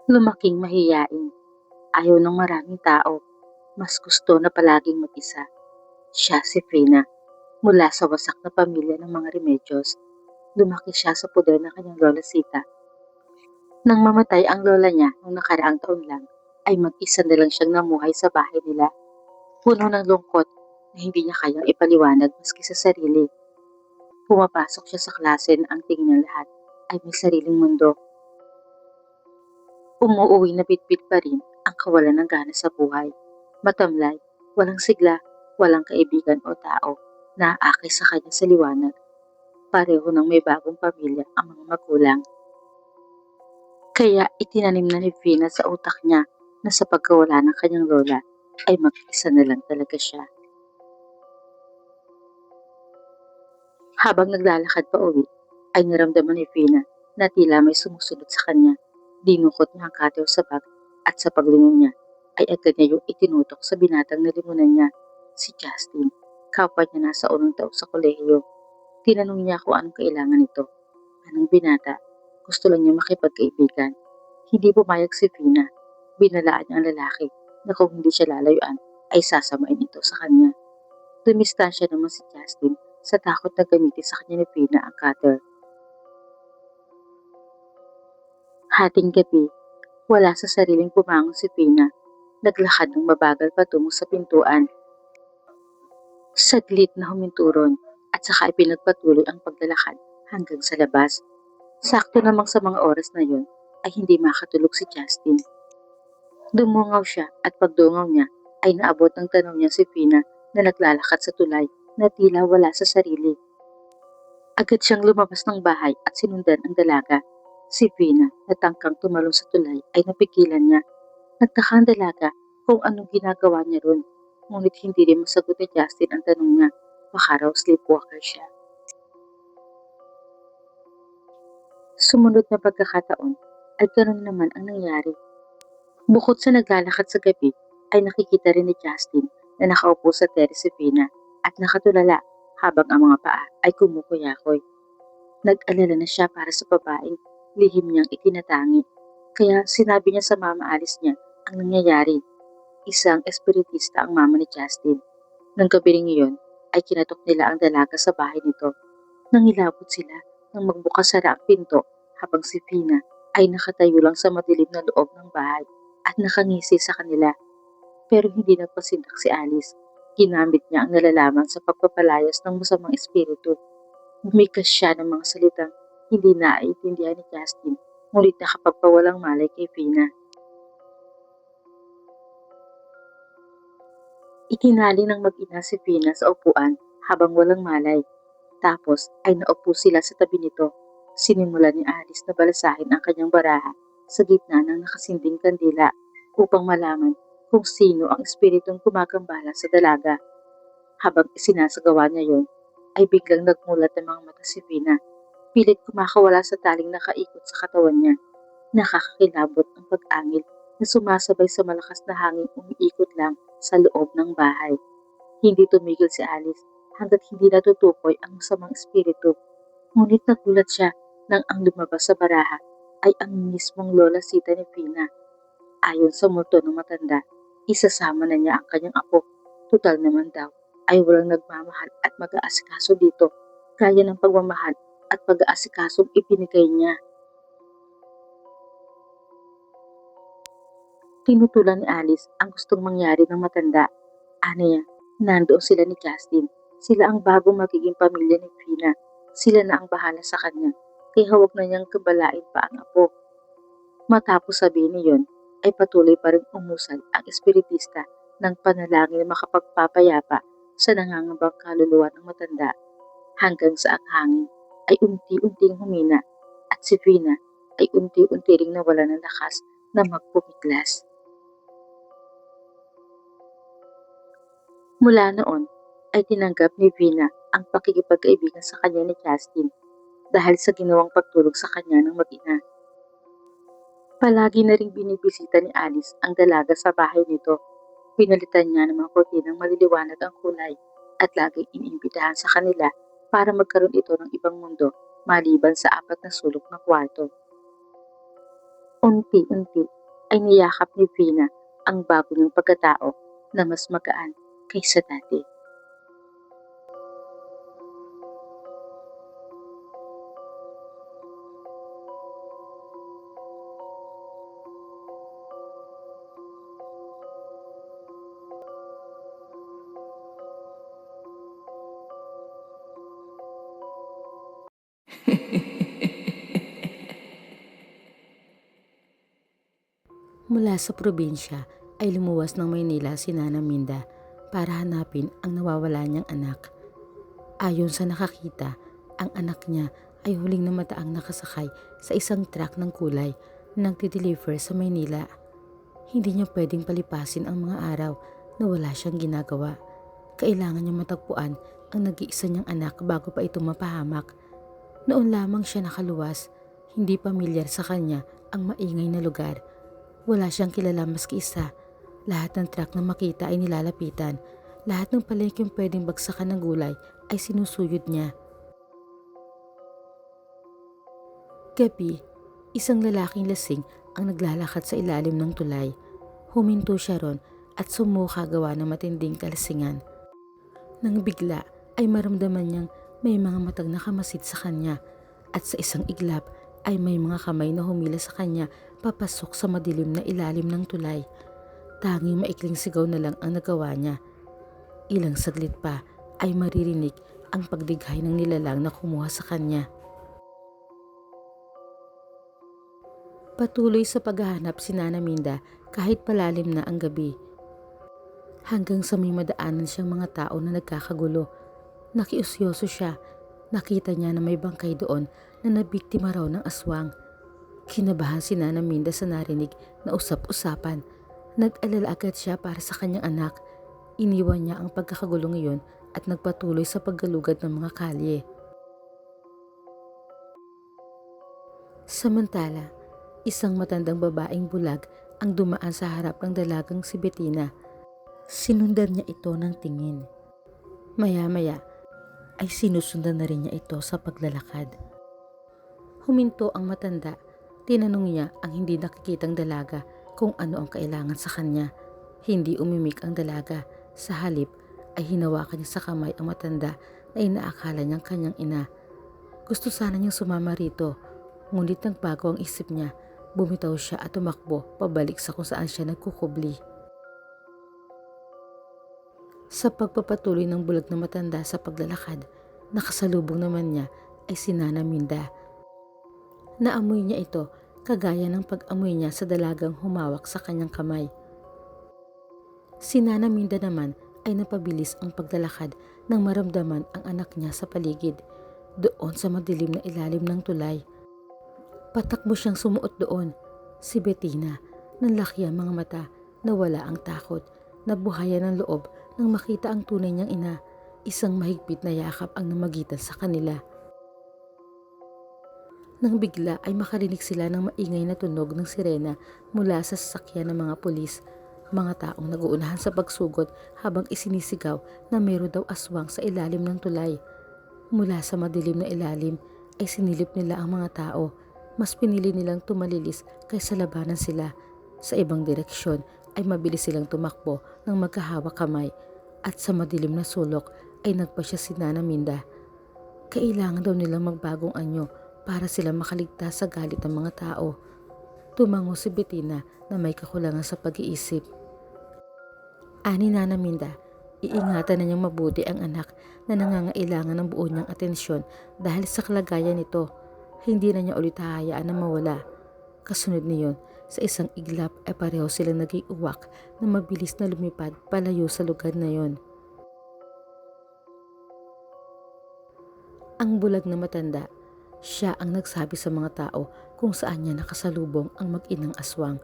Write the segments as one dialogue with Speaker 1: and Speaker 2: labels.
Speaker 1: Lumaking mahiyain, ayaw ng maraming tao, mas gusto na palaging mag-isa. Siya si Frina, mula sa wasak na pamilya ng mga Remedios. Lumaki siya sa puder ng kanyang lola Sita. Nang mamatay ang lola niya noong nakaraang taon lang, ay mag-isa na lang siyang namuhay sa bahay nila. Puno ng lungkot na hindi niya kayang ipaliwanag maski sa sarili. Pumapasok siya sa klase na ang tingin ng lahat ay may sariling mundo. Umuuwi na bitbit pa rin ang kawalan ng gana sa buhay. Matamlay, walang sigla, walang kaibigan o tao na aakay sa kanya sa liwanag. Pareho ng may bagong pamilya ang mga magulang. Kaya itinanim na ni Vina sa utak niya na sa pagkawala ng kanyang lola ay mag-isa na lang talaga siya. Habang naglalakad pa uwi, ay naramdaman ni Vina na tila may sumusunod sa kanya. Dinukot niya ang cutter sa bag at sa paglingon niya ay agad niya yung itinutok sa binatang nalimunan niya, si Justin, kapwa niya nasa unang taon sa kolehiyo. Tinanong niya kung anong kailangan nito. Anong binata? Gusto lang niya makipagkaibigan. Hindi pumayag si Vina. Binalaan niya ang lalaki na kung hindi siya lalayuan ay sasamain ito sa kanya. Dumistansya naman si Justin sa takot na gamitin sa kanya ni Vina ang cutter. Hating gabi, wala sa sariling bumangon si Vina. Naglakad ng mabagal patungo sa pintuan. Saglit na huminturon at saka ipinagpatuloy ang paglalakad hanggang sa labas. Sakto namang sa mga oras na yun ay hindi makatulog si Justin. Dumungaw siya at pagdungaw niya ay naabot ng tanong niya si Vina na naglalakad sa tulay na tila wala sa sarili. Agad siyang lumabas ng bahay at sinundan ang dalaga. Si Vina na tangkang tumalon sa tulay ay napigilan niya. Nagtaka ang dalaga kung anong ginagawa niya ron. Ngunit hindi rin masagot ni Justin ang tanong niya. Baka raw sleepwalker siya. Sumunod na pagkakataon ay ganoon naman ang nangyari. Bukod sa naglalakad sa gabi, ay nakikita rin ni Justin na nakaupo sa terrace si Vina at nakatulala habang ang mga paa ay kumukuyakoy. Nag-alala na siya para sa babaeng lihim niyang itinatangi. Kaya sinabi niya sa mama Alice niya ang nangyayari. Isang espiritista ang mama ni Justin. Nang gabi rin iyon ay kinatok nila ang dalaga sa bahay nito. Nangilabot sila nang magbukas-sara ang pinto habang si Vina ay nakatayo lang sa madilim na loob ng bahay at nakangisi sa kanila. Pero hindi nagpasindak si Alice. Ginamit niya ang nalalaman sa pagpapalayas ng masamang espiritu. Bumikas siya ng mga salitang hindi naiintindihan ni Justin, ngunit nakapagpawalang malay kay Vina. Itinali ng mag-ina si Vina sa upuan habang walang malay. Tapos ay naupo sila sa tabi nito. Sinimulan ni Alice na balasahin ang kanyang baraha sa gitna ng nakasinding kandila upang malaman kung sino ang espiritong gumagambala sa dalaga. Habang isinasagawa niya yon, ay biglang nagmulat ng mga mata si Vina. Pilit kumakawala sa taling nakaikot sa katawan niya. Nakakakilabot ang pag-angil na sumasabay sa malakas na hangin umiikot lang sa loob ng bahay. Hindi tumigil si Alice hanggat hindi natutukoy ang masamang espiritu. Ngunit nagulat siya nang ang lumabas sa baraha ay ang mismong lola Sita ni Vina. Ayon sa multo ng matanda, isasama na niya ang kanyang apo. Tutal naman daw ay walang nagmamahal at mag-aasikaso dito gaya ng pagmamahal at pag-aasikasong ibinigay niya. Tinutulan ni Alice ang gustong mangyari ng matanda. Aniya, nandoon sila ni Justin. Sila ang bagong magiging pamilya ni Vina. Sila na ang bahala sa kanya. Kaya huwag na niyang kabalain pa ang apo. Matapos sabihin niyon, ay patuloy pa rin umusal ang espiritista ng panalangin na makapagpapayapa sa nangangambang kaluluwa ng matanda hanggang sa ang hangin ay unti-unting humina at si Vina ay unti-unti ring nawala ng lakas na magpumiglas. Mula noon ay tinanggap ni Vina ang pakikipagkaibigan sa kanya ni Justin dahil sa ginawang pagtulog sa kanya ng mag-ina. Palagi na ring binibisita ni Alice ang dalaga sa bahay nito. Pinalitan niya ng mga kortinang maliliwanag ang kulay at laging iniimbitahan sa kanila para magkaroon ito ng ibang mundo maliban sa apat na sulok na kwarto. Unti-unti ay niyakap ni Vina ang bago niyang pagkatao na mas magaan kaysa dati.
Speaker 2: Mula sa probinsya ay lumuwas ng Maynila si Nana Minda para hanapin ang nawawala niyang anak. Ayon sa nakakita, ang anak niya ay huling namataang nakasakay sa isang truck ng kulay na nagdi-deliver sa Maynila. Hindi niya pwedeng palipasin ang mga araw na wala siyang ginagawa. Kailangan niya matagpuan ang nag-iisa niyang anak bago pa ito mapahamak. Noon lamang siya nakaluwas, hindi pamilyar sa kanya ang maingay na lugar. Wala siyang kilala maski isa. Lahat ng truck na makita ay nilalapitan. Lahat ng palengkeng pwedeng bagsakan ng gulay ay sinusuyod niya. Gabi, isang lalaking lasing ang naglalakad sa ilalim ng tulay. Huminto siya ron at sumuka gawa ng matinding kalasingan. Nang bigla ay maramdaman niyang may mga matag na kamasid sa kanya at sa isang iglap ay may mga kamay na humila sa kanya papasok sa madilim na ilalim ng tulay. Tanging maikling sigaw na lang ang nagawa niya. Ilang saglit pa ay maririnig ang pagdighay ng nilalang na kumuha sa kanya. Patuloy sa paghahanap si Nana Minda kahit palalim na ang gabi. Hanggang sa may madaanan siyang mga tao na nagkakagulo. Nakiusyoso siya. Nakita niya na may bangkay doon na nabiktima raw ng aswang. Kinabahan si Nana Minda sa narinig na usap-usapan. Nag-alala agad siya para sa kanyang anak. Iniwan niya ang pagkakagulong iyon at nagpatuloy sa paggalugad ng mga kalye. Samantala, isang matandang babaeng bulag ang dumaan sa harap ng dalagang si Bettina. Sinundan niya ito ng tingin. Maya-maya ay sinusundan na rin niya ito sa paglalakad. Huminto ang matanda. Tinanong niya ang hindi nakikitang dalaga kung ano ang kailangan sa kanya. Hindi umimik ang dalaga. Sa halip ay hinawakan niya sa kamay ang matanda na inaakala niyang kanyang ina. Gusto sana niyang sumama rito, ngunit nagbago ang isip niya. Bumitaw siya at tumakbo pabalik sa kung saan siya nagkukubli. Sa pagpapatuloy ng bulag na matanda sa paglalakad, nakasalubong naman niya ay si Nana Minda. Naamoy niya ito kagaya ng pag-amoy niya sa dalagang humawak sa kanyang kamay. Si Nana Minda naman ay napabilis ang paglalakad nang maramdaman ang anak niya sa paligid, doon sa madilim na ilalim ng tulay. Patakbo siyang sumuot doon. Si Bettina, nanlaki ang mga mata, nawala ang takot, nabuhayan ng loob nang makita ang tunay niyang ina. Isang mahigpit na yakap ang namagitan sa kanila. Nang bigla ay makarinig sila ng maingay na tunog ng sirena mula sa sasakyan ng mga pulis. Mga taong naguunahan sa pagsugot habang isinisigaw na mayroon daw aswang sa ilalim ng tulay. Mula sa madilim na ilalim ay sinilip nila ang mga tao. Mas pinili nilang tumalilis kaysa labanan sila. Sa ibang direksyon ay mabilis silang tumakbo ng magkahawak kamay at sa madilim na sulok ay nagpasya si Nana Minda. Kailangan daw nilang magbagong anyo para sila makaligtas sa galit ng mga tao. Tumango si Bettina na may kakulangan sa pag-iisip. Ani Nana Minda, iingatan na niyang mabuti ang anak na nangangailangan ng buo niyang atensyon dahil sa kalagayan nito. Hindi na niya ulit hahayaan na mawala. Kasunod niyon, sa isang iglap ay pareho silang naging uwak na mabilis na lumipad palayo sa lugar na yon. Ang bulag na matanda, siya ang nagsabi sa mga tao kung saan niya nakasalubong ang mag-inang aswang.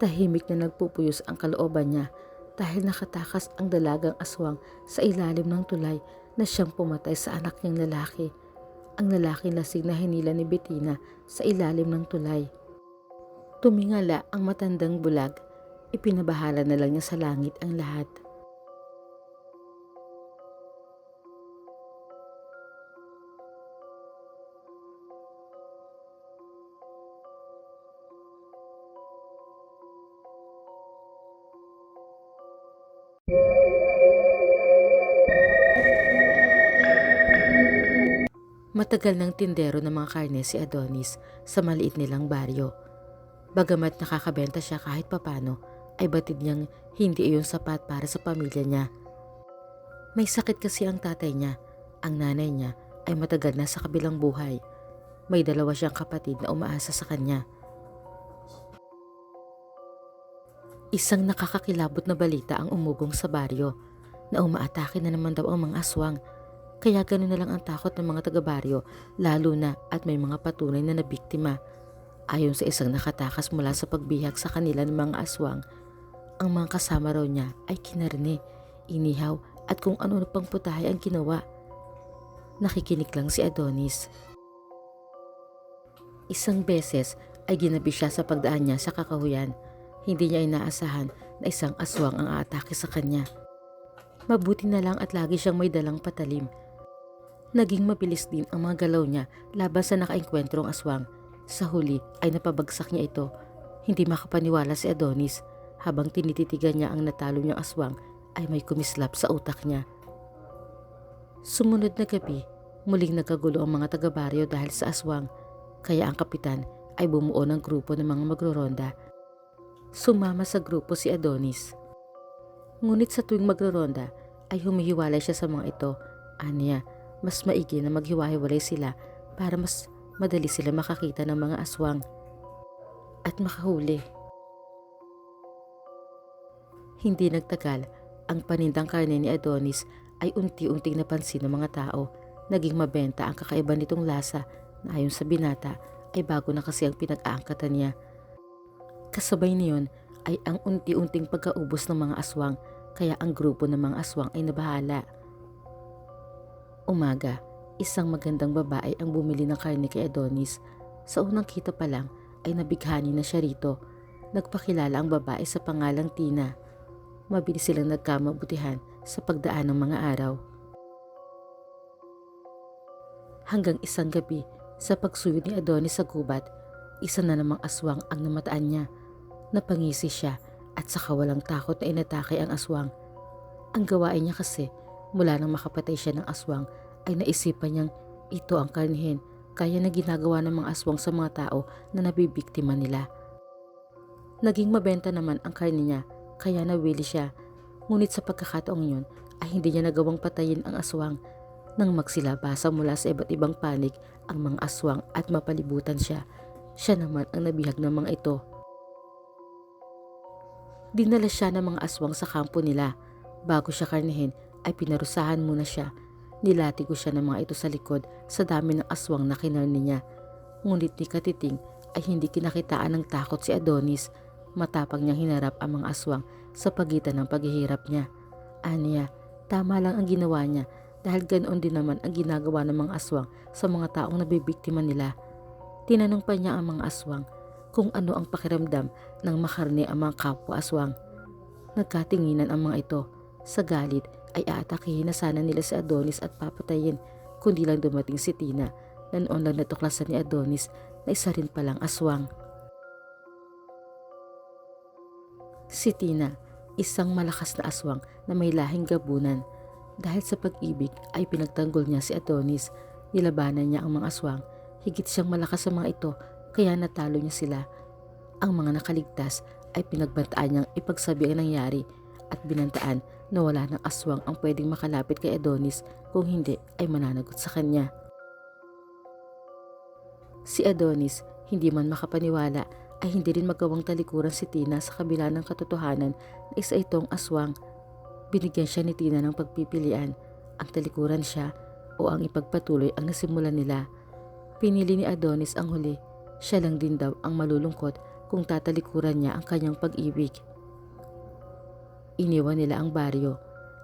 Speaker 2: Tahimik na nagpupuyos ang kalooban niya dahil nakatakas ang dalagang aswang sa ilalim ng tulay na siyang pumatay sa anak niyang lalaki. Ang lalaking lasing na hinila ni Bettina sa ilalim ng tulay. Tumingala ang matandang bulag. Ipinabahala na lang niya sa langit ang lahat. Matagal ng tindero ng mga karne si Adonis sa maliit nilang baryo. Bagamat nakakabenta siya kahit papano, ay batid niyang hindi iyon sapat para sa pamilya niya. May sakit kasi ang tatay niya. Ang nanay niya ay matagal na sa kabilang buhay. May dalawa siyang kapatid na umaasa sa kanya. Isang nakakakilabot na balita ang umugong sa baryo na umaatake na naman daw ang mga aswang. Kaya gano'n na lang ang takot ng mga taga-baryo, lalo na at may mga patunay na nabiktima. Ayon sa isang nakatakas mula sa pagbihag sa kanila ng mga aswang, ang mga kasama raw niya ay kinarne, inihaw at kung ano pang putahe ang ginawa. Nakikinig lang si Adonis. Isang beses ay ginabi siya sa pagdaan niya sa kakahuyan. Hindi niya inaasahan na isang aswang ang aatake sa kanya. Mabuti na lang at lagi siyang may dalang patalim. Naging mabilis din ang mga galaw niya laban sa nakaengkwentrong aswang. Sa huli ay napabagsak niya ito. Hindi makapaniwala si Adonis. Habang tinititigan niya ang natalo niyang aswang ay may kumislap sa utak niya. Sumunod na gabi, muling nagkagulo ang mga taga-baryo dahil sa aswang. Kaya ang kapitan ay bumuo ng grupo ng mga magroronda. Sumama sa grupo si Adonis. Ngunit sa tuwing magroronda ay humihiwalay siya sa mga ito. Aniya, mas maigi na maghiwa-hiwalay sila para mas madali sila makakita ng mga aswang at makahuli. Hindi nagtagal, ang panindang karne ni Adonis ay unti-unting napansin ng mga tao. Naging mabenta ang kakaiba nitong lasa na ayon sa binata ay bago na kasi ang pinag-aangkatan niya. Kasabay niyon ay ang unti-unting pagkaubos ng mga aswang, kaya ang grupo ng mga aswang ay nabahala. Umaga, isang magandang babae ang bumili ng karne kay Adonis. Sa unang kita pa lang ay nabighani na siya rito. Nagpakilala ang babae sa pangalang Tina. Mabilis silang nagkamabutihan sa pagdaan ng mga araw. Hanggang isang gabi, sa pagsuyod ni Adonis sa gubat, isa na namang aswang ang namataan niya. Napangisi siya at saka walang takot na inatake ang aswang. Ang gawain niya kasi, mula nang makapatay siya ng aswang, ay naisipan niyang ito ang karnihin, kaya na ginagawa ng mga aswang sa mga tao na nabibiktima nila. Naging mabenta naman ang karne niya, kaya nawili siya. Ngunit sa pagkakataong yun ay hindi niya nagawang patayin ang aswang. Nang magsilabasa mula sa iba't ibang panig ang mga aswang at mapalibutan siya, siya naman ang nabihag ng mga ito. Dinala siya ng mga aswang sa kampo nila. Bago siya karnihin ay pinarusahan muna siya. Nilatigo siya ng mga ito sa likod sa dami ng aswang na kinarni niya. Ngunit ni Katiting ay hindi kinakitaan ng takot si Adonis. Matapang niyang hinarap ang mga aswang sa pagitan ng paghihirap niya. Aniya, tama lang ang ginawa niya dahil ganoon din naman ang ginagawa ng mga aswang sa mga taong nabibiktima nila. Tinanong pa niya ang mga aswang kung ano ang pakiramdam ng makarne ang mga kapwa aswang. Nagkatinginan ang mga ito. Sa galit ay aatakihin na sana nila si Adonis at papatayin, kundi lang dumating si Tina na noon lang natuklasan ni Adonis na isa rin palang aswang. Si Tina, isang malakas na aswang na may lahing gabunan. Dahil sa pag-ibig ay pinagtanggol niya si Adonis. Nilabanan niya ang mga aswang. Higit siyang malakas sa mga ito, kaya natalo niya sila. Ang mga nakaligtas ay pinagbantaan niyang ipagsabi ang nangyari at binantaan na wala ng aswang ang pwedeng makalapit kay Adonis, kung hindi ay mananagot sa kanya. Si Adonis, hindi man makapaniwala, ay hindi rin magawang talikuran si Tina sa kabila ng katotohanan na isa itong aswang. Binigyan siya ni Tina ng pagpipilian, ang talikuran siya o ang ipagpatuloy ang nasimulan nila. Pinili ni Adonis ang huli. Siya lang din daw ang malulungkot kung tatalikuran niya ang kanyang pag-ibig. Iniwan nila ang baryo,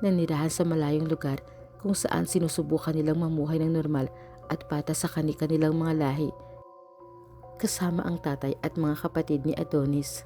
Speaker 2: nanirahan sa malayong lugar kung saan sinusubukan nilang mamuhay ng normal at patas sa kanilang mga lahi, kasama ang tatay at mga kapatid ni Adonis.